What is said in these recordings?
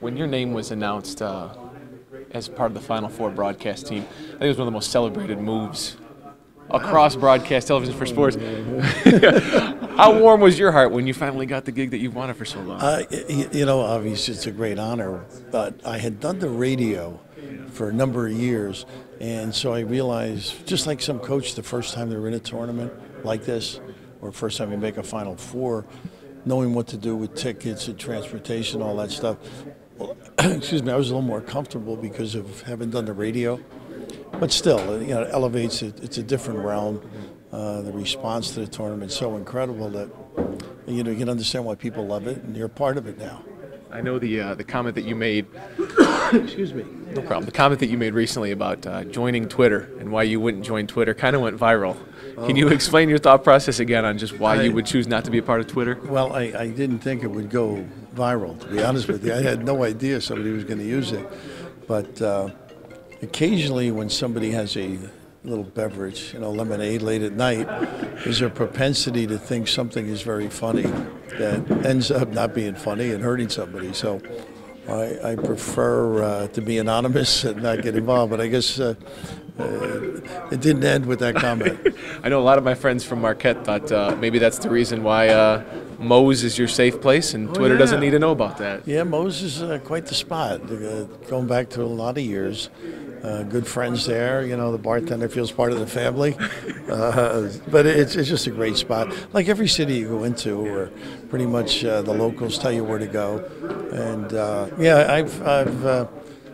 When your name was announced as part of the Final Four broadcast team, I think it was one of the most celebrated moves across broadcast television for sports. How warm was your heart when you finally got the gig that you've wanted for so long? Obviously it's a great honor, but I had done the radio for a number of years, and so I realized, just like some coach, the first time they were in a tournament like this, or first time you make a Final Four, knowing what to do with tickets and transportation, all that stuff. Well, excuse me, I was a little more comfortable because of having done the radio. But still, it elevates it. It's a different realm. The response to the tournament is so incredible that you can understand why people love it, and you're a part of it now. I know the comment that you made. Excuse me. No problem. The comment that you made recently about joining Twitter and why you wouldn't join Twitter kind of went viral. Can you explain your thought process again on just why you would choose not to be a part of Twitter? Well, I didn't think it would go viral, to be honest with you. I had no idea somebody was going to use it. But occasionally when somebody has a little beverage, lemonade late at night, there's a propensity to think something is very funny that ends up not being funny and hurting somebody. So I prefer to be anonymous and not get involved, but I guess it didn't end with that comment. I know a lot of my friends from Marquette thought maybe that's the reason why Moe's is your safe place and Twitter doesn't need to know about that. Yeah, Moe's is quite the spot, going back to a lot of years. Good friends there, the bartender feels part of the family. But it's just a great spot. Like every city you go into, where pretty much the locals tell you where to go. And I've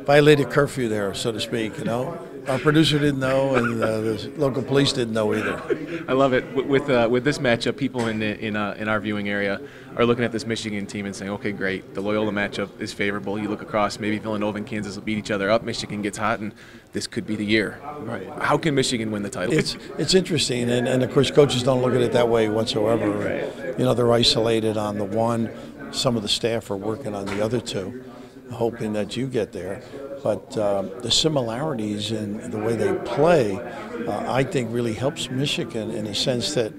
violated curfew there, so to speak, Our producer didn't know, and the local police didn't know either. I love it. With this matchup, people in our viewing area are looking at this Michigan team and saying, okay, great, the Loyola matchup is favorable. You look across, maybe Villanova and Kansas will beat each other up. Michigan gets hot, and this could be the year. Right. How can Michigan win the title? It's interesting, and of course, coaches don't look at it that way whatsoever. Right. They're isolated on the one. Some of the staff are working on the other two, hoping that you get there. But the similarities in the way they play, I think, really helps Michigan in a sense that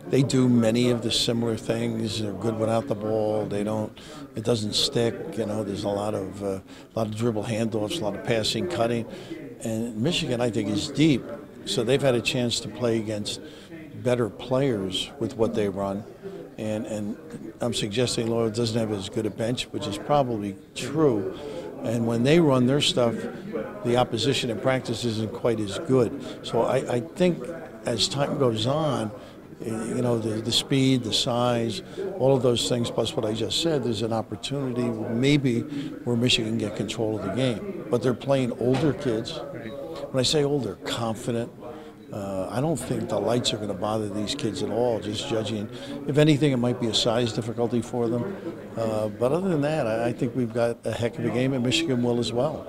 they do many of the similar things. They're good without the ball. It doesn't stick. There's a lot of dribble handoffs, a lot of passing, cutting, and Michigan, I think, is deep. So they've had a chance to play against better players with what they run. And I'm suggesting Loyola doesn't have as good a bench, which is probably true. And when they run their stuff, the opposition in practice isn't quite as good. So I think as time goes on, the speed, the size, all of those things, plus what I just said, there's an opportunity maybe where Michigan can get control of the game. But they're playing older kids. When I say older, confident. I don't think the lights are going to bother these kids at all, just judging. If anything, it might be a size difficulty for them. But other than that, I think we've got a heck of a game, and Michigan will as well.